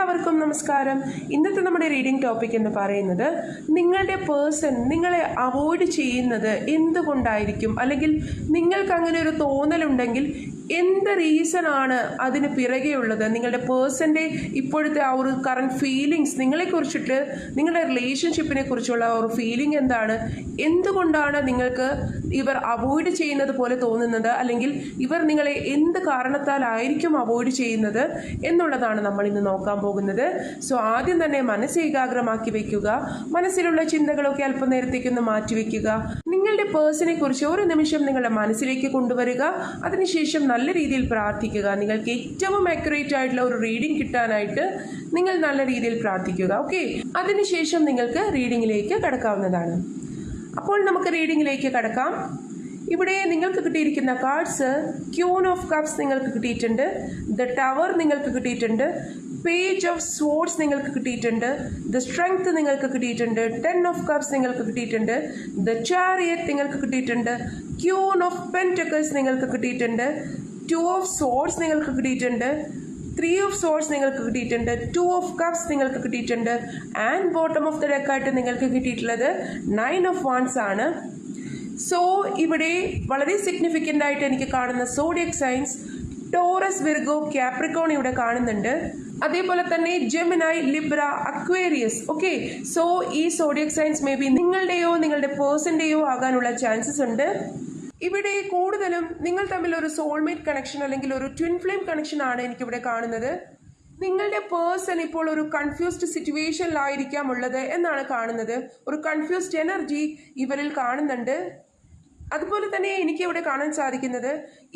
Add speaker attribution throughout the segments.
Speaker 1: എല്ലാവർക്കും നമസ്കാരം. ഇന്നത്തെ നമ്മുടെ റീഡിംഗ് ടോപ്പിക് എന്ന് പറയുന്നത് നിങ്ങളുടെ പേഴ്സൺ നിങ്ങളെ അവോയ്ഡ് ചെയ്യുന്നത് എന്തുകൊണ്ടായിരിക്കും, അല്ലെങ്കിൽ നിങ്ങൾക്ക് അങ്ങനെ ഒരു തോന്നലുണ്ടെങ്കിൽ എന്ത് റീസൺ ആണ് അതിന് പിറകെയുള്ളത്. നിങ്ങളുടെ പേഴ്സൻ്റെ ഇപ്പോഴത്തെ ആ ഒരു കറണ്ട് ഫീലിങ്സ്, നിങ്ങളെക്കുറിച്ചിട്ട് നിങ്ങളുടെ റിലേഷൻഷിപ്പിനെ കുറിച്ചുള്ള ഒരു ഫീലിംഗ് എന്താണ്, എന്തുകൊണ്ടാണ് നിങ്ങൾക്ക് ഇവർ അവോയ്ഡ് ചെയ്യുന്നത് പോലെ തോന്നുന്നത്, അല്ലെങ്കിൽ ഇവർ നിങ്ങളെ എന്ത് കാരണത്താലായിരിക്കും അവോയ്ഡ് ചെയ്യുന്നത് എന്നുള്ളതാണ് നമ്മൾ ഇന്ന് നോക്കാൻ പോകുന്നത്. സോ ആദ്യം തന്നെ മനസ്സ് ഏകാഗ്രമാക്കി വയ്ക്കുക. മനസ്സിലുള്ള ചിന്തകളൊക്കെ അല്പനേരത്തേക്കൊന്ന് മാറ്റിവെക്കുക. നിങ്ങളുടെ പേഴ്സണെ കുറിച്ച് ഒരു നിമിഷം നിങ്ങളുടെ മനസ്സിലേക്ക് കൊണ്ടുവരിക. അതിനുശേഷം നല്ല രീതിയിൽ പ്രാർത്ഥിക്കുക. നിങ്ങൾക്ക് ഏറ്റവും ആക്യുറേറ്റ് ആയിട്ടുള്ള ഒരു റീഡിംഗ് കിട്ടാനായിട്ട് നിങ്ങൾ നല്ല രീതിയിൽ പ്രാർത്ഥിക്കുക. ഓക്കെ, അതിനുശേഷം നിങ്ങൾക്ക് റീഡിങ്ങിലേക്ക് കടക്കാവുന്നതാണ്. അപ്പോൾ നമുക്ക് റീഡിങ്ങിലേക്ക് കടക്കാം. ഇവിടെ നിങ്ങൾക്ക് കിട്ടിയിരിക്കുന്ന കാർഡ്സ് ക്യൂൻ ഓഫ് കപ്സ് നിങ്ങൾക്ക് കിട്ടിയിട്ടുണ്ട്, ദ ടവർ നിങ്ങൾക്ക് കിട്ടിയിട്ടുണ്ട്, പേജ് ഓഫ് സ്വോർഡ്സ് നിങ്ങൾക്ക് കിട്ടിയിട്ടുണ്ട്, ദ സ്ട്രെങ്ത് നിങ്ങൾക്ക് കിട്ടിയിട്ടുണ്ട്, 10 ഓഫ് കപ്സ് നിങ്ങൾക്ക് കിട്ടിയിട്ടുണ്ട്, ദ ചാരിയറ്റ് നിങ്ങൾക്ക് കിട്ടിയിട്ടുണ്ട്, ക്യൂൻ ഓഫ് പെന്റക്കിൾസ് നിങ്ങൾക്ക് കിട്ടിയിട്ടുണ്ട്, 2 ഓഫ് സ്വോർഡ്സ് നിങ്ങൾക്ക് കിട്ടിയിട്ടുണ്ട്, 3 ഓഫ് സ്വോർഡ്സ് നിങ്ങൾക്ക് കിട്ടിയിട്ടുണ്ട്, 2 ഓഫ് കപ്സ് നിങ്ങൾക്ക് കിട്ടിയിട്ടുണ്ട്, ആൻഡ് ബോട്ടം ഓഫ് ദ ഡെക്കായിട്ട് നിങ്ങൾക്ക് കിട്ടിയിട്ടുള്ളത് 9 ഓഫ് വാൻഡ്സ് ആണ്. സോ ഇവിടെ വളരെ സിഗ്നിഫിക്കൻ്റ് ആയിട്ട് എനിക്ക് കാണുന്ന zodiac signs Taurus, Virgo, Capricorn ഇവിടെ കാണുന്നുണ്ട്. അതേപോലെ തന്നെ Gemini, Libra, Aquarius. Okay, so ഈ സോഡിയക് സൈൻസ് മേ ബി നിങ്ങളുടെയോ നിങ്ങളുടെ പേഴ്സൻ്റെയോ ആകാനുള്ള ചാൻസസ് ഉണ്ട്. ഇവിടെ കൂടുതലും നിങ്ങൾ തമ്മിൽ ഒരു സോൾമേറ്റ് കണക്ഷൻ അല്ലെങ്കിൽ ഒരു ട്വിൻ ഫ്ലെയിം കണക്ഷൻ ആണ് എനിക്കിവിടെ കാണുന്നത്. നിങ്ങളുടെ പേഴ്സൺ ഇപ്പോൾ ഒരു കൺഫ്യൂസ്ഡ് സിറ്റുവേഷനിലായിരിക്കാം ഉള്ളത് എന്നാണ് കാണുന്നത്. ഒരു കൺഫ്യൂസ്ഡ് എനർജി ഇവരിൽ കാണുന്നുണ്ട്. അതുപോലെ തന്നെ എനിക്ക് ഇവിടെ കാണാൻ സാധിക്കുന്നത്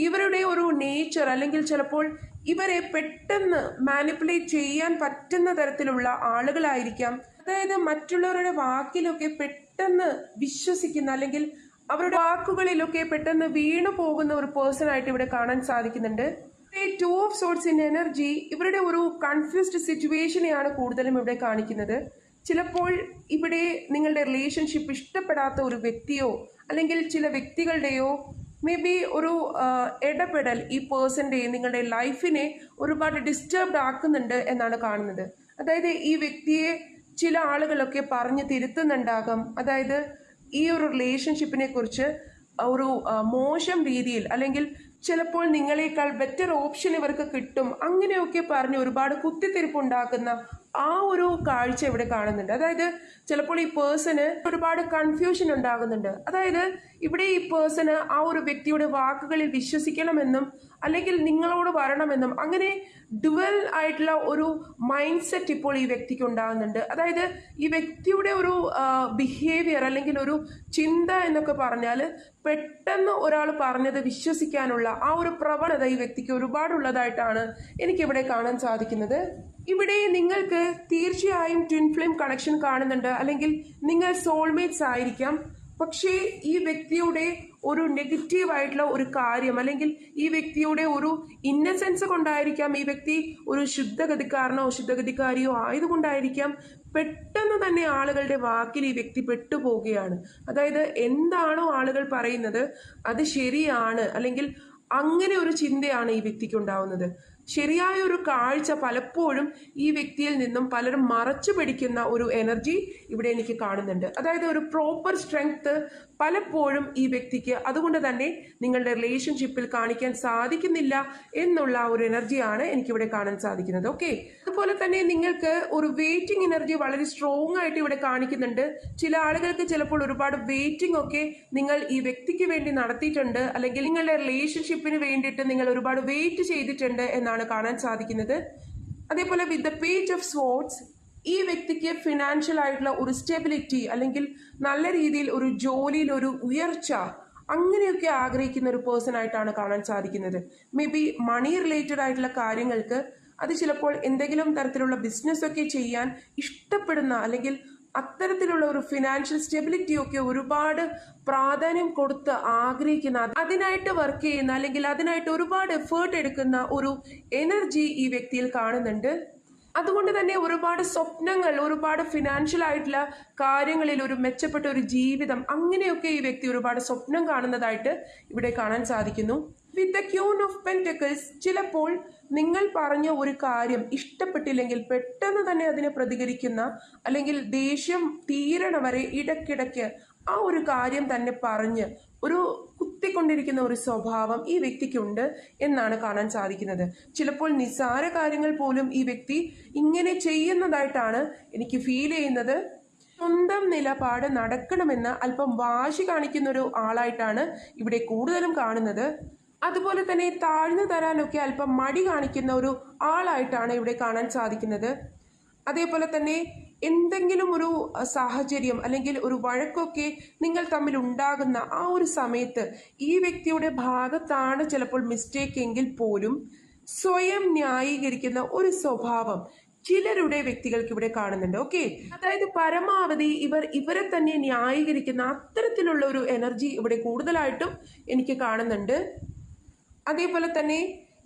Speaker 1: ഇവരുടെ ഒരു നേച്ചർ, അല്ലെങ്കിൽ ചിലപ്പോൾ ഇവരെ പെട്ടെന്ന് മാനിപ്പുലേറ്റ് ചെയ്യാൻ പറ്റുന്ന തരത്തിലുള്ള ആളുകളായിരിക്കാം. അതായത് മറ്റുള്ളവരുടെ വാക്കിലൊക്കെ പെട്ടെന്ന് വിശ്വസിക്കുന്ന, അല്ലെങ്കിൽ അവരുടെ വാക്കുകളിലൊക്കെ പെട്ടെന്ന് വീണു പോകുന്ന ഒരു പേഴ്സൺ ആയിട്ട് ഇവിടെ കാണാൻ സാധിക്കുന്നുണ്ട്. 2 ഓഫ് സോർഡ്സ് ഇൻ എനർജി ഇവരുടെ ഒരു കൺഫ്യൂസ്ഡ് സിറ്റുവേഷനെയാണ് കൂടുതലും ഇവിടെ കാണിക്കുന്നത്. ചിലപ്പോൾ ഇവിടെ നിങ്ങളുടെ റിലേഷൻഷിപ്പ് ഇഷ്ടപ്പെടാത്ത ഒരു വ്യക്തിയോ അല്ലെങ്കിൽ ചില വ്യക്തികളുടെയോ മേ ബി ഒരു ഇടപെടൽ ഈ പേഴ്സൻ്റെ നിങ്ങളുടെ ലൈഫിനെ ഒരുപാട് ഡിസ്റ്റർബ്ഡ് ആക്കുന്നുണ്ട് എന്നാണ് കാണുന്നത്. അതായത് ഈ വ്യക്തിയെ ചില ആളുകളൊക്കെ പറഞ്ഞ് തിരുത്തുന്നുണ്ടാകാം. അതായത് ഈ ഒരു റിലേഷൻഷിപ്പിനെ കുറിച്ച് ഒരു മോശം രീതിയിൽ, അല്ലെങ്കിൽ ചിലപ്പോൾ നിങ്ങളെക്കാൾ ബെറ്റർ ഓപ്ഷൻ ഇവർക്ക് കിട്ടും, അങ്ങനെയൊക്കെ പറഞ്ഞ് ഒരുപാട് കുത്തിത്തിരിപ്പുണ്ടാക്കുന്ന ആ ഒരു കാഴ്ച ഇവിടെ കാണുന്നുണ്ട്. അതായത് ചിലപ്പോൾ ഈ പേഴ്സണ് ഒരുപാട് കൺഫ്യൂഷൻ ഉണ്ടാകുന്നുണ്ട്. അതായത് ഇവിടെ ഈ പേഴ്സണ് ആ ഒരു വ്യക്തിയുടെ വാക്കുകളിൽ വിശ്വസിക്കണമെന്നും അല്ലെങ്കിൽ നിങ്ങളോട് വരണമെന്നും അങ്ങനെ ഡുവൽ ആയിട്ടുള്ള ഒരു മൈൻഡ് സെറ്റ് ഇപ്പോൾ ഈ വ്യക്തിക്ക് ഉണ്ടാകുന്നുണ്ട്. അതായത് ഈ വ്യക്തിയുടെ ഒരു ബിഹേവിയർ അല്ലെങ്കിൽ ഒരു ചിന്ത എന്നൊക്കെ പറഞ്ഞാൽ പെട്ടെന്ന് ഒരാൾ പറഞ്ഞത് വിശ്വസിക്കാനുള്ള ആ ഒരു പ്രവണത ഈ വ്യക്തിക്ക് ഒരുപാടുള്ളതായിട്ടാണ് എനിക്കിവിടെ കാണാൻ സാധിക്കുന്നത്. ഇവിടെ നിങ്ങൾക്ക് തീർച്ചയായും ട്വിൻ ഫ്ലെയിം കണക്ഷൻ കാണുന്നുണ്ട്, അല്ലെങ്കിൽ നിങ്ങൾ സോൾമേറ്റ്സ് ആയിരിക്കാം. പക്ഷേ ഈ വ്യക്തിയുടെ ഒരു നെഗറ്റീവ് ആയിട്ടുള്ള ഒരു കാര്യം, അല്ലെങ്കിൽ ഈ വ്യക്തിയുടെ ഒരു ഇന്നസെൻസ് കൊണ്ടായിരിക്കാം, ഈ വ്യക്തി ഒരു ശുദ്ധഗതിക്കാരനോ ശുദ്ധഗതിക്കാരിയോ ആയതുകൊണ്ടായിരിക്കാം പെട്ടെന്ന് തന്നെ ആളുകളുടെ വാക്കിൽ ഈ വ്യക്തി പെട്ടുപോവുകയാണ്. അതായത് എന്താണോ ആളുകൾ പറയുന്നത് അത് ശരിയാണ്, അല്ലെങ്കിൽ അങ്ങനെ ഒരു ചിന്തയാണ് ഈ വ്യക്തിക്ക് ഉണ്ടാവുന്നത്. ശരിയായ ഒരു കാഴ്ച പലപ്പോഴും ഈ വ്യക്തിയിൽ നിന്നും പലരും മറച്ചു പിടിക്കുന്ന ഒരു എനർജി ഇവിടെ എനിക്ക് കാണുന്നുണ്ട്. അതായത് ഒരു പ്രോപ്പർ സ്ട്രെങ്ത് പലപ്പോഴും ഈ വ്യക്തിക്ക് അതുകൊണ്ട് തന്നെ നിങ്ങളുടെ റിലേഷൻഷിപ്പിൽ കാണിക്കാൻ സാധിക്കുന്നില്ല എന്നുള്ള ഒരു എനർജിയാണ് എനിക്കിവിടെ കാണാൻ സാധിക്കുന്നത്. ഓക്കെ, അതുപോലെ തന്നെ നിങ്ങൾക്ക് ഒരു വെയിറ്റിംഗ് എനർജി വളരെ സ്ട്രോങ് ആയിട്ട് ഇവിടെ കാണിക്കുന്നുണ്ട്. ചില ആളുകൾക്ക് ചിലപ്പോൾ ഒരുപാട് വെയിറ്റിംഗ് ഒക്കെ നിങ്ങൾ ഈ വ്യക്തിക്ക് വേണ്ടി നടത്തിയിട്ടുണ്ട്, അല്ലെങ്കിൽ നിങ്ങളുടെ റിലേഷൻഷിപ്പിന് വേണ്ടിയിട്ട് നിങ്ങൾ ഒരുപാട് വെയിറ്റ് ചെയ്തിട്ടുണ്ട് എന്നാണ് കാണാൻ സാധിക്കുന്നത്. അതേപോലെ with the page of swords ഈ വ്യക്തിക്ക് ഫിനാൻഷ്യൽ ആയിട്ടുള്ള ഒരു സ്റ്റെബിലിറ്റി, അല്ലെങ്കിൽ നല്ല രീതിയിൽ ഒരു ജോലിയിൽ ഒരു ഉയർച്ച, അങ്ങനെയൊക്കെ ആഗ്രഹിക്കുന്ന ഒരു പേഴ്സൺ ആയിട്ടാണ് കാണാൻ സാധിക്കുന്നത്. മേ ബി മണി റിലേറ്റഡ് ആയിട്ടുള്ള കാര്യങ്ങൾക്ക്, അത് ചിലപ്പോൾ എന്തെങ്കിലും തരത്തിലുള്ള ബിസിനസ് ഒക്കെ ചെയ്യാൻ ഇഷ്ടപ്പെടുന്ന, അല്ലെങ്കിൽ അത്തരത്തിലുള്ള ഒരു ഫിനാൻഷ്യൽ സ്റ്റെബിലിറ്റി ഒക്കെ ഒരുപാട് പ്രാധാന്യം കൊടുത്ത് ആഗ്രഹിക്കുന്ന, അതിനായിട്ട് വർക്ക് ചെയ്യുന്ന, അല്ലെങ്കിൽ അതിനായിട്ട് ഒരുപാട് എഫേർട്ട് എടുക്കുന്ന ഒരു എനർജി ഈ വ്യക്തിയിൽ കാണുന്നുണ്ട്. അതുകൊണ്ട് തന്നെ ഒരുപാട് സ്വപ്നങ്ങൾ, ഒരുപാട് ഫിനാൻഷ്യൽ ആയിട്ടുള്ള കാര്യങ്ങളിൽ ഒരു മെച്ചപ്പെട്ട ഒരു ജീവിതം, അങ്ങനെയൊക്കെ ഈ വ്യക്തി ഒരുപാട് സ്വപ്നം കാണുന്നതായിട്ട് ഇവിടെ കാണാൻ സാധിക്കുന്നു. With the queen of pentacles, ചിലപ്പോൾ നിങ്ങൾ പറഞ്ഞ ഒരു കാര്യം ഇഷ്ടപ്പെട്ടില്ലെങ്കിൽ പെട്ടെന്ന് തന്നെ അതിനെ പ്രതികരിക്കുന്ന, അല്ലെങ്കിൽ ദേഷ്യം തീരണ വരെ ഇടയ്ക്കിടയ്ക്ക് ആ ഒരു കാര്യം തന്നെ പറഞ്ഞ് ഒരു കുത്തിക്കൊണ്ടിരിക്കുന്ന ഒരു സ്വഭാവം ഈ വ്യക്തിക്കുണ്ട് എന്നാണ് കാണാൻ സാധിക്കുന്നത്. ചിലപ്പോൾ നിസ്സാര കാര്യങ്ങൾ പോലും ഈ വ്യക്തി ഇങ്ങനെ ചെയ്യുന്നതായിട്ടാണ് എനിക്ക് ഫീൽ ചെയ്യുന്നത്. സ്വന്തം നിലപാട് നടക്കണമെന്ന് അല്പം വാശി കാണിക്കുന്ന ഒരു ആളായിട്ടാണ് ഇവിടെ കൂടുതലും കാണുന്നത്. അതുപോലെ തന്നെ താഴ്ന്നു തരാനൊക്കെ അല്പം മടി കാണിക്കുന്ന ഒരു ആളായിട്ടാണ് ഇവിടെ കാണാൻ സാധിക്കുന്നത്. അതേപോലെ തന്നെ എന്തെങ്കിലും ഒരു സാഹചര്യം അല്ലെങ്കിൽ ഒരു വഴക്കൊക്കെ നിങ്ങൾ തമ്മിൽ ഉണ്ടാകുന്ന ആ ഒരു സമയത്ത് ഈ വ്യക്തിയുടെ ഭാഗത്താണ് ചിലപ്പോൾ മിസ്റ്റേക്ക് എങ്കിൽ പോലും സ്വയം ന്യായീകരിക്കുന്ന ഒരു സ്വഭാവം ചിലരുടെ വ്യക്തികൾക്ക് ഇവിടെ കാണുന്നുണ്ട്. ഓക്കെ, അതായത് പരമാവധി ഇവരെ തന്നെ ന്യായീകരിക്കുന്ന അത്തരത്തിലുള്ള ഒരു എനർജി ഇവിടെ കൂടുതലായിട്ടും എനിക്ക് കാണുന്നുണ്ട്. അതേപോലെ തന്നെ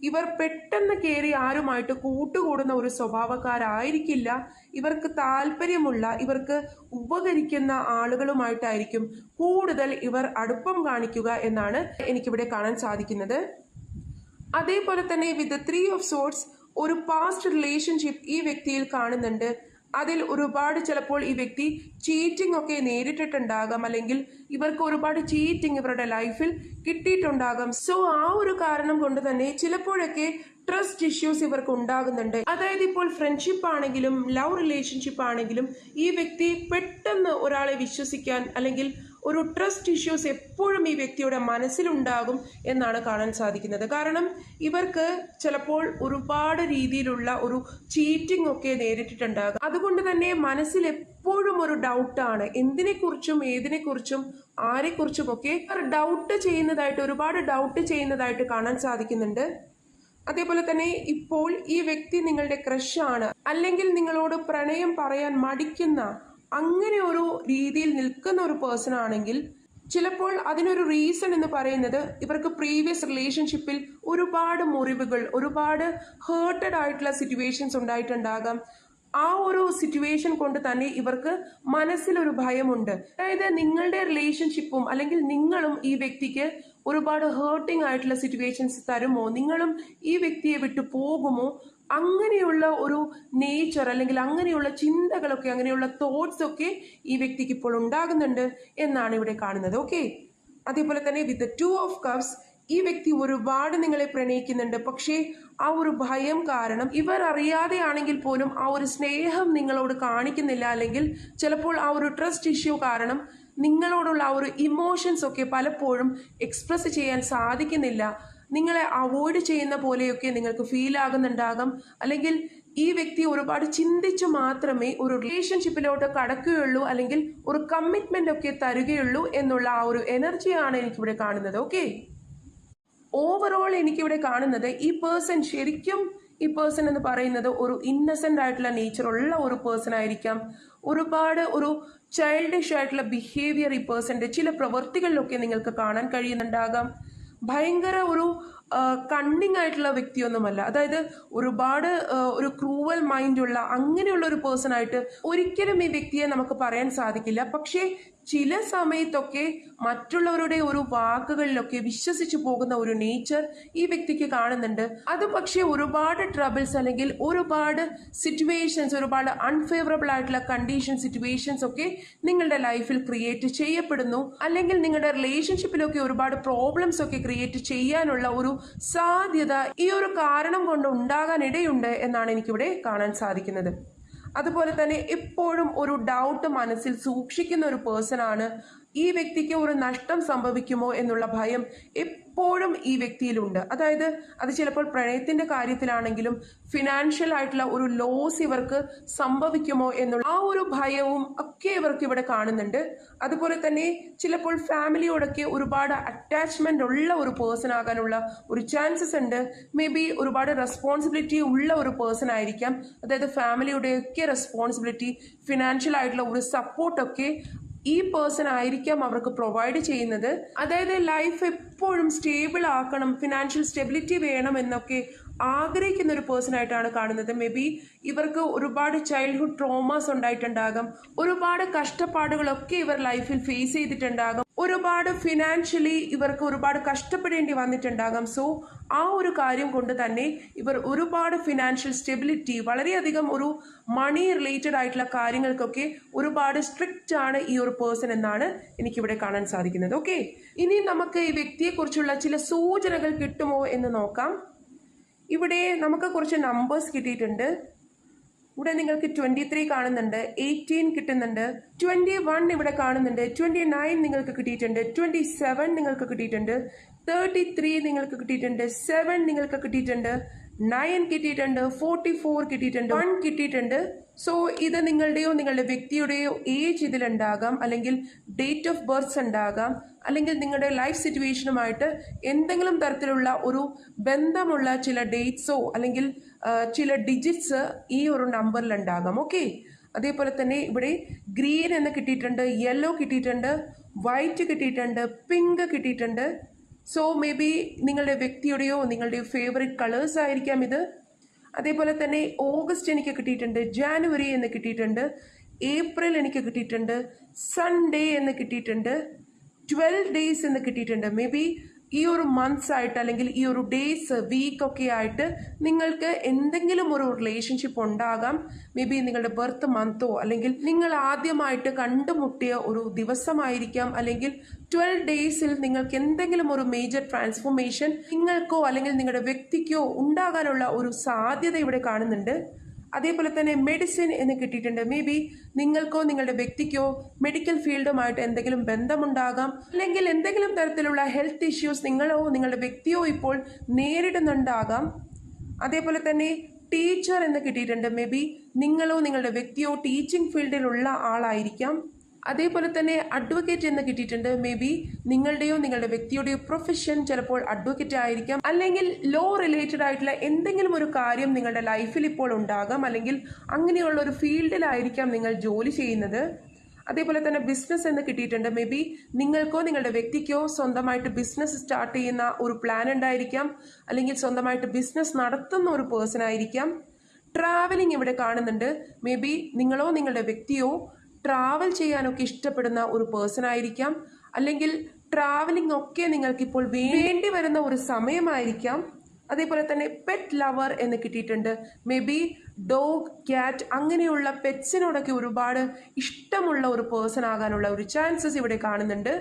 Speaker 1: ഇവർ പെട്ടെന്ന് കയറി ആരുമായിട്ട് കൂട്ടുകൂടുന്ന ഒരു സ്വഭാവക്കാരായിരിക്കില്ല. ഇവർക്ക് താല്പര്യമുള്ള, ഇവർക്ക് ഉപകരിക്കുന്ന ആളുകളുമായിട്ടായിരിക്കും കൂടുതൽ ഇവർ അടുപ്പം കാണിക്കുക എന്നാണ് എനിക്കിവിടെ കാണാൻ സാധിക്കുന്നത്. അതേപോലെ തന്നെ വിത്ത് 3 of Swords ഒരു പാസ്റ്റ് റിലേഷൻഷിപ്പ് ഈ വ്യക്തിയിൽ കാണുന്നുണ്ട്. അതിൽ ഒരുപാട് ചിലപ്പോൾ ഈ വ്യക്തി ചീറ്റിംഗ് ഒക്കെ നേരിട്ടിട്ടുണ്ടാകാം, അല്ലെങ്കിൽ ഇവർക്ക് ഒരുപാട് ചീറ്റിംഗ് ഇവരുടെ ലൈഫിൽ കിട്ടിയിട്ടുണ്ടാകാം. സോ ആ ഒരു കാരണം കൊണ്ട് തന്നെ ചിലപ്പോഴൊക്കെ ട്രസ്റ്റ് ഇഷ്യൂസ് ഇവർക്ക് ഉണ്ടാകുന്നുണ്ട്. അതായത് ഇപ്പോൾ ഫ്രണ്ട്ഷിപ്പ് ആണെങ്കിലും ലവ് റിലേഷൻഷിപ്പ് ആണെങ്കിലും ഈ വ്യക്തി പെട്ടെന്ന് ഒരാളെ വിശ്വസിക്കാൻ, അല്ലെങ്കിൽ ഒരു ട്രസ്റ്റ് ഇഷ്യൂസ് എപ്പോഴും ഈ വ്യക്തിയുടെ മനസ്സിലുണ്ടാകും എന്നാണ് കാണാൻ സാധിക്കുന്നത്. കാരണം ഇവർക്ക് ചിലപ്പോൾ ഒരുപാട് രീതിയിലുള്ള ഒരു ചീറ്റിംഗ് ഒക്കെ നേരിട്ടിട്ടുണ്ടാകും. അതുകൊണ്ട് തന്നെ മനസ്സിൽ എപ്പോഴും ഒരു ഡൗട്ടാണ്, എന്തിനെക്കുറിച്ചും ഏതിനെക്കുറിച്ചും ആരെക്കുറിച്ചും ഒക്കെ ഡൗട്ട് ചെയ്യുന്നതായിട്ട്, ഒരുപാട് ഡൗട്ട് ചെയ്യുന്നതായിട്ട് കാണാൻ സാധിക്കുന്നുണ്ട്. അതേപോലെ തന്നെ ഇപ്പോൾ ഈ വ്യക്തി നിങ്ങളുടെ ക്രഷാണ്, അല്ലെങ്കിൽ നിങ്ങളോട് പ്രണയം പറയാൻ മടിക്കുന്ന, അങ്ങനെ ഒരു രീതിയിൽ നിൽക്കുന്ന ഒരു പേഴ്സൺ ആണെങ്കിൽ ചിലപ്പോൾ അതിനൊരു റീസൺ എന്ന് പറയുന്നത് ഇവർക്ക് പ്രീവിയസ് റിലേഷൻഷിപ്പിൽ ഒരുപാട് മുറിവുകൾ, ഒരുപാട് ഹേർട്ടഡ് ആയിട്ടുള്ള സിറ്റുവേഷൻസ് ഉണ്ടായിട്ടുണ്ടാകാം. ആ ഒരു സിറ്റുവേഷൻ കൊണ്ട് തന്നെ ഇവർക്ക് മനസ്സിലൊരു ഭയമുണ്ട്. അതായത് നിങ്ങളുടെ റിലേഷൻഷിപ്പും അല്ലെങ്കിൽ നിങ്ങളും ഈ വ്യക്തിക്ക് ഒരുപാട് ഹേർട്ടിംഗ് ആയിട്ടുള്ള സിറ്റുവേഷൻസ് തരുമോ, നിങ്ങളും ഈ വ്യക്തിയെ വിട്ടു പോകുമോ, അങ്ങനെയുള്ള ഒരു നേച്ചർ അല്ലെങ്കിൽ അങ്ങനെയുള്ള ചിന്തകളൊക്കെ, അങ്ങനെയുള്ള തോട്ട്സ് ഒക്കെ ഈ വ്യക്തിക്ക് ഇപ്പോൾ ഉണ്ടാകുന്നുണ്ട് എന്നാണ് ഇവിടെ കാണുന്നത്. ഓക്കെ, അതേപോലെ തന്നെ വിത്ത് 2 of Cups ഈ വ്യക്തി ഒരുപാട് നിങ്ങളെ പ്രണയിക്കുന്നുണ്ട്. പക്ഷേ ആ ഒരു ഭയം കാരണം ഇവർ അറിയാതെയാണെങ്കിൽ പോലും ആ ഒരു സ്നേഹം നിങ്ങളോട് കാണിക്കുന്നില്ല, അല്ലെങ്കിൽ ചിലപ്പോൾ ആ ഒരു ട്രസ്റ്റ് ഇഷ്യൂ കാരണം നിങ്ങളോടുള്ള ആ ഒരു ഇമോഷൻസ് ഒക്കെ പലപ്പോഴും എക്സ്പ്രസ് ചെയ്യാൻ സാധിക്കുന്നില്ല. നിങ്ങളെ അവോയ്ഡ് ചെയ്യുന്ന പോലെയൊക്കെ നിങ്ങൾക്ക് ഫീൽ ആകുന്നുണ്ടാകാം, അല്ലെങ്കിൽ ഈ വ്യക്തി ഒരുപാട് ചിന്തിച്ചു മാത്രമേ ഒരു റിലേഷൻഷിപ്പിലോട്ട് കടക്കുകയുള്ളൂ, അല്ലെങ്കിൽ ഒരു കമ്മിറ്റ്മെന്റ് ഒക്കെ തരികയുള്ളൂ എന്നുള്ള ആ ഒരു എനർജിയാണ് എനിക്കിവിടെ കാണുന്നത്. ഓക്കെ, ഓവറോൾ എനിക്കിവിടെ കാണുന്നത് ഈ പേഴ്സൺ ശരിക്കും, ഈ പേഴ്സൺ എന്ന് പറയുന്നത് ഒരു ഇന്നസെന്റ് ആയിട്ടുള്ള നേച്ചർ ഉള്ള ഒരു പേഴ്സൺ ആയിരിക്കാം. ഒരുപാട് ഒരു ചൈൽഡിഷ് ആയിട്ടുള്ള ബിഹേവിയർ ഈ പേഴ്സന്റെ ചില പ്രവൃത്തികളിലൊക്കെ നിങ്ങൾക്ക് കാണാൻ കഴിയുന്നുണ്ടാകാം. ഭയങ്കര ഒരു കണ്ണിങ് ആയിട്ടുള്ള വ്യക്തിയൊന്നുമല്ല, അതായത് ഒരുപാട് ഒരു ക്രൂവൽ മൈൻഡുള്ള അങ്ങനെയുള്ള ഒരു പേഴ്സൺ ആയിട്ട് ഒരിക്കലും ഈ വ്യക്തിയെ നമുക്ക് പറയാൻ സാധിക്കില്ല. പക്ഷേ ചില സമയത്തൊക്കെ മറ്റുള്ളവരുടെ ഒരു വാക്കുകളിലൊക്കെ വിശ്വസിച്ചു പോകുന്ന ഒരു നേച്ചർ ഈ വ്യക്തിക്ക് കാണുന്നുണ്ട്. അത് പക്ഷേ ഒരുപാട് ട്രബിൾസ് അല്ലെങ്കിൽ ഒരുപാട് സിറ്റുവേഷൻസ്, ഒരുപാട് അൺഫേവറബിൾ ആയിട്ടുള്ള കണ്ടീഷൻ സിറ്റുവേഷൻസ് ഒക്കെ നിങ്ങളുടെ ലൈഫിൽ ക്രിയേറ്റ് ചെയ്യപ്പെടുന്നു, അല്ലെങ്കിൽ നിങ്ങളുടെ റിലേഷൻഷിപ്പിലൊക്കെ ഒരുപാട് പ്രോബ്ലംസ് ഒക്കെ ക്രിയേറ്റ് ചെയ്യാനുള്ള ഒരു സാധ്യത ഈ ഒരു കാരണം കൊണ്ട് ഉണ്ടാകാനിടയുണ്ട് എന്നാണ് എനിക്കിവിടെ കാണാൻ സാധിക്കുന്നത്. അതുപോലെ തന്നെ എപ്പോഴും ഒരു ഡൗട്ട് മനസ്സിൽ സൂക്ഷിക്കുന്ന ഒരു പേഴ്സൺ ആണ്. ഈ വ്യക്തിക്ക് ഒരു നഷ്ടം സംഭവിക്കുമോ എന്നുള്ള ഭയം എപ്പോഴും ഈ വ്യക്തിയിലുണ്ട്. അതായത് അത് ചിലപ്പോൾ പ്രണയത്തിന്റെ കാര്യത്തിലാണെങ്കിലും ഫിനാൻഷ്യൽ ആയിട്ടുള്ള ഒരു ലോസ് ഇവർക്ക് സംഭവിക്കുമോ എന്നുള്ള ആ ഒരു ഭയവും ഒക്കെ ഇവർക്ക് ഇവിടെ കാണുന്നുണ്ട്. അതുപോലെ തന്നെ ചിലപ്പോൾ ഫാമിലിയോടൊക്കെ ഒരുപാട് അറ്റാച്ച്മെന്റ് ഉള്ള ഒരു പേഴ്സൺ ആകാനുള്ള ഒരു ചാൻസസ് ഉണ്ട്. മേ ബി ഒരുപാട് റെസ്പോൺസിബിലിറ്റി ഉള്ള ഒരു പേഴ്സൺ ആയിരിക്കാം. അതായത് ഫാമിലിയുടെയൊക്കെ റെസ്പോൺസിബിലിറ്റി, ഫിനാൻഷ്യൽ ആയിട്ടുള്ള ഒരു സപ്പോർട്ടൊക്കെ ഈ പേഴ്സൺ ആയിരിക്കാം അവർക്ക് പ്രൊവൈഡ് ചെയ്യുന്നത്. അതായത് ലൈഫ് എപ്പോഴും സ്റ്റേബിൾ ആക്കണം, ഫിനാൻഷ്യൽ സ്റ്റെബിലിറ്റി വേണം എന്നൊക്കെ ആഗ്രഹിക്കുന്ന ഒരു പേഴ്സൺ ആയിട്ടാണ് കാണുന്നത്. മേ ബി ഇവർക്ക് ഒരുപാട് ചൈൽഡ്ഹുഡ് ട്രോമാസ് ഉണ്ടായിട്ടുണ്ടാകാം, ഒരുപാട് കഷ്ടപ്പാടുകളൊക്കെ ഇവർ ലൈഫിൽ ഫേസ് ചെയ്തിട്ടുണ്ടാകും, ഒരുപാട് ഫിനാൻഷ്യലി ഇവർക്ക് ഒരുപാട് കഷ്ടപ്പെടേണ്ടി വന്നിട്ടുണ്ടാകാം. സോ ആ ഒരു കാര്യം കൊണ്ട് തന്നെ ഇവർ ഒരുപാട് ഫിനാൻഷ്യൽ സ്റ്റെബിലിറ്റി, വളരെയധികം ഒരു മണി റിലേറ്റഡ് ആയിട്ടുള്ള കാര്യങ്ങൾക്കൊക്കെ ഒരുപാട് സ്ട്രിക്റ്റ് ആണ് ഈ ഒരു പേഴ്സൺ എന്നാണ് എനിക്കിവിടെ കാണാൻ സാധിക്കുന്നത്. ഓക്കെ, ഇനി നമുക്ക് ഈ വ്യക്തിയെക്കുറിച്ചുള്ള ചില സൂചനകൾ കിട്ടുമോ എന്ന് നോക്കാം. ഇവിടെ നമുക്ക് കുറച്ച് നമ്പേഴ്സ് കിട്ടിയിട്ടുണ്ട്. ഇവിടെ നിങ്ങൾക്ക് 23 കാണുന്നുണ്ട്, 18 കിട്ടുന്നുണ്ട്, 21 ഇവിടെ കാണുന്നുണ്ട്, 29 നിങ്ങൾക്ക് കിട്ടിയിട്ടുണ്ട്, 27 നിങ്ങൾക്ക് കിട്ടിയിട്ടുണ്ട്, 33 നിങ്ങൾക്ക് കിട്ടിയിട്ടുണ്ട്, 7 നിങ്ങൾക്ക് കിട്ടിയിട്ടുണ്ട്, 9 കിട്ടിയിട്ടുണ്ട്, 44 കിട്ടിയിട്ടുണ്ട്, 1 കിട്ടിയിട്ടുണ്ട്. സോ ഇത് നിങ്ങളുടെയോ നിങ്ങളുടെ വ്യക്തിയുടെയോ ഏജ് ഇതിലുണ്ടാകാം, അല്ലെങ്കിൽ ഡേറ്റ് ഓഫ് ബർത്ത് ഉണ്ടാകാം, അല്ലെങ്കിൽ നിങ്ങളുടെ ലൈഫ് സിറ്റുവേഷനുമായിട്ട് എന്തെങ്കിലും തരത്തിലുള്ള ഒരു ബന്ധമുള്ള ചില ഡേറ്റ്സോ അല്ലെങ്കിൽ ചില ഡിജിറ്റ്സ് ഈ ഒരു നമ്പറിൽ ഉണ്ടാകാം. ഓക്കെ, അതേപോലെ തന്നെ ഇവിടെ ഗ്രീൻ എന്ന് കിട്ടിയിട്ടുണ്ട്, യെല്ലോ കിട്ടിയിട്ടുണ്ട്, വൈറ്റ് കിട്ടിയിട്ടുണ്ട്, പിങ്ക് കിട്ടിയിട്ടുണ്ട്. സോ മേ ബി നിങ്ങളുടെ വ്യക്തിയുടെയോ നിങ്ങളുടെയോ ഫേവറേറ്റ് കളേഴ്സ് ആയിരിക്കാം ഇത്. അതേപോലെ തന്നെ ഓഗസ്റ്റ് എനിക്ക് കിട്ടിയിട്ടുണ്ട്, ജാനുവരി എന്ന് കിട്ടിയിട്ടുണ്ട്, ഏപ്രിൽ എനിക്ക് കിട്ടിയിട്ടുണ്ട്, സൺഡേ എന്ന് കിട്ടിയിട്ടുണ്ട്, 12 ഡേയ്സ് എന്ന് കിട്ടിയിട്ടുണ്ട്. മേ ബി ഈ ഒരു മന്ത്സ് ആയിട്ട് അല്ലെങ്കിൽ ഈ ഒരു ഡേയ്സ് വീക്ക് ഒക്കെ ആയിട്ട് നിങ്ങൾക്ക് എന്തെങ്കിലും ഒരു റിലേഷൻഷിപ്പ് ഉണ്ടാകാം. മേ ബി നിങ്ങളുടെ ബർത്ത് മന്തോ അല്ലെങ്കിൽ നിങ്ങൾ ആദ്യമായിട്ട് കണ്ടുമുട്ടിയ ഒരു ദിവസമായിരിക്കാം, അല്ലെങ്കിൽ 12 ഡേയ്സിൽ നിങ്ങൾക്ക് എന്തെങ്കിലും ഒരു മേജർ ട്രാൻസ്ഫോർമേഷൻ നിങ്ങൾക്കോ അല്ലെങ്കിൽ നിങ്ങളുടെ വ്യക്തിക്കോ ഉണ്ടാകാനുള്ള ഒരു സാധ്യത ഇവിടെ കാണുന്നുണ്ട്. അതേപോലെ തന്നെ മെഡിസിൻ എന്ന് കിട്ടിയിട്ടുണ്ട്. മേ ബി നിങ്ങൾക്കോ നിങ്ങളുടെ വ്യക്തിക്കോ മെഡിക്കൽ ഫീൽഡുമായിട്ട് എന്തെങ്കിലും ബന്ധമുണ്ടാകാം, അല്ലെങ്കിൽ എന്തെങ്കിലും തരത്തിലുള്ള ഹെൽത്ത് ഇഷ്യൂസ് നിങ്ങളോ നിങ്ങളുടെ വ്യക്തിയോ ഇപ്പോൾ നേരിടുന്നുണ്ടാകാം. അതേപോലെ തന്നെ ടീച്ചർ എന്ന് കിട്ടിയിട്ടുണ്ട്. മേ ബി നിങ്ങളോ നിങ്ങളുടെ വ്യക്തിയോ ടീച്ചിങ് ഫീൽഡിലുള്ള ആളായിരിക്കാം. അതേപോലെ തന്നെ അഡ്വക്കേറ്റ് എന്ന് കിട്ടിയിട്ടുണ്ട്. മേ ബി നിങ്ങളുടെയോ നിങ്ങളുടെ വ്യക്തിയുടെയോ പ്രൊഫഷൻ ചിലപ്പോൾ അഡ്വക്കേറ്റ് ആയിരിക്കാം, അല്ലെങ്കിൽ ലോ റിലേറ്റഡ് ആയിട്ടുള്ള എന്തെങ്കിലും ഒരു കാര്യം നിങ്ങളുടെ ലൈഫിൽ ഇപ്പോൾ ഉണ്ടാകാം, അല്ലെങ്കിൽ അങ്ങനെയുള്ള ഒരു ഫീൽഡിലായിരിക്കാം നിങ്ങൾ ജോലി ചെയ്യുന്നത്. അതേപോലെ തന്നെ ബിസിനസ് എന്ന് കിട്ടിയിട്ടുണ്ട്. മേ ബി നിങ്ങൾക്കോ നിങ്ങളുടെ വ്യക്തിക്കോ സ്വന്തമായിട്ട് ബിസിനസ് സ്റ്റാർട്ട് ചെയ്യുന്ന ഒരു പ്ലാൻ ഉണ്ടായിരിക്കാം, അല്ലെങ്കിൽ സ്വന്തമായിട്ട് ബിസിനസ് നടത്തുന്ന ഒരു പേഴ്സൺ ആയിരിക്കാം. ട്രാവലിംഗ് ഇവിടെ കാണുന്നുണ്ട്. മേ ബി നിങ്ങളോ നിങ്ങളുടെ വ്യക്തിയോ ട്രാവൽ ചെയ്യാനൊക്കെ ഇഷ്ടപ്പെടുന്ന ഒരു പേഴ്സൺ ആയിരിക്കാം, അല്ലെങ്കിൽ ട്രാവലിംഗ് ഒക്കെ നിങ്ങൾക്കിപ്പോൾ വേണ്ടി വരുന്ന ഒരു സമയമായിരിക്കാം. അതേപോലെ തന്നെ പെറ്റ് ലവർ എന്ന് കിട്ടിയിട്ടുണ്ട്. മേ ബി ഡോഗ്, ക്യാറ്റ് അങ്ങനെയുള്ള പെറ്റ്സിനോടൊക്കെ ഒരുപാട് ഇഷ്ടമുള്ള ഒരു പേഴ്സൺ ആകാനുള്ള ഒരു ചാൻസസ് ഇവിടെ കാണുന്നുണ്ട്.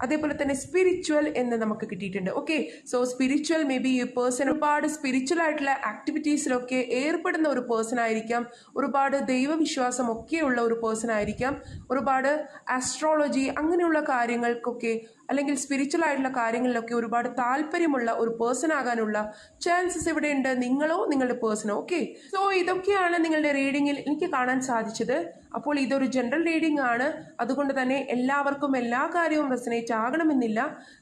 Speaker 1: അതേപോലെ തന്നെ സ്പിരിച്വൽ എന്ന് നമുക്ക് കിട്ടിയിട്ടുണ്ട്. Okay, so spiritual may be ഈ പേഴ്സൺ ഒരുപാട് സ്പിരിച്വൽ ആയിട്ടുള്ള ആക്ടിവിറ്റീസിലൊക്കെ ഏർപ്പെടുന്ന ഒരു പേഴ്സൺ ആയിരിക്കാം, ഒരുപാട് ദൈവവിശ്വാസം ഒക്കെയുള്ള ഒരു പേഴ്സൺ ആയിരിക്കാം, ഒരുപാട് ആസ്ട്രോളജി അങ്ങനെയുള്ള കാര്യങ്ങൾക്കൊക്കെ അല്ലെങ്കിൽ സ്പിരിച്വൽ ആയിട്ടുള്ള കാര്യങ്ങളിലൊക്കെ ഒരുപാട് താല്പര്യമുള്ള ഒരു പേഴ്സൺ ആകാനുള്ള ചാൻസസ് ഇവിടെ ഉണ്ട്, നിങ്ങളോ നിങ്ങളുടെ പേഴ്സണോ. ഓക്കെ, സോ ഇതൊക്കെയാണ് നിങ്ങളുടെ റീഡിങ്ങിൽ എനിക്ക് കാണാൻ സാധിച്ചത്. അപ്പോൾ ഇതൊരു ജനറൽ റീഡിംഗ് ആണ്, അതുകൊണ്ട് തന്നെ എല്ലാവർക്കും എല്ലാ കാര്യവും റെസനേറ്റ് ആകണമെന്നില്ല.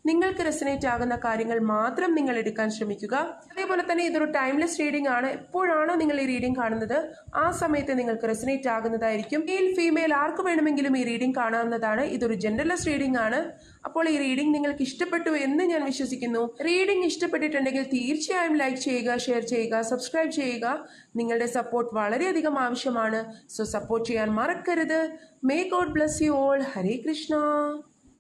Speaker 1: നിങ്ങൾക്ക് റെസനേറ്റ് ആകുന്ന കാര്യങ്ങൾ മാത്രം നിങ്ങൾ എടുക്കാൻ ശ്രമിക്കുക. അതേപോലെ തന്നെ ഇതൊരു ടൈംലെസ് റീഡിംഗ് ആണ്. എപ്പോഴാണോ നിങ്ങൾ ഈ റീഡിംഗ് കാണുന്നത് ആ സമയത്ത് നിങ്ങൾക്ക് റെസനേറ്റ് ആകുന്നതായിരിക്കും. മെയിൽ ഫീമെയിൽ ആർക്ക് വേണമെങ്കിലും ഈ റീഡിംഗ് കാണാവുന്നതാണ്. ഇതൊരു ജനറൽലെസ് റീഡിംഗ് ആണ്. അപ്പോൾ ഈ റീഡിംഗ് നിങ്ങൾക്ക് ഇഷ്ടപ്പെട്ടു എന്ന് ഞാൻ വിശ്വസിക്കുന്നു. റീഡിംഗ് ഇഷ്ടപ്പെട്ടിട്ടുണ്ടെങ്കിൽ തീർച്ചയായും ലൈക്ക് ചെയ്യുക, ഷെയർ ചെയ്യുക, സബ്സ്ക്രൈബ് ചെയ്യുക. നിങ്ങളുടെ സപ്പോർട്ട് വളരെയധികം ആവശ്യമാണ്. സോ സപ്പോർട്ട് ചെയ്യാൻ മറക്കരുത്. May God bless you all. Hare Krishna.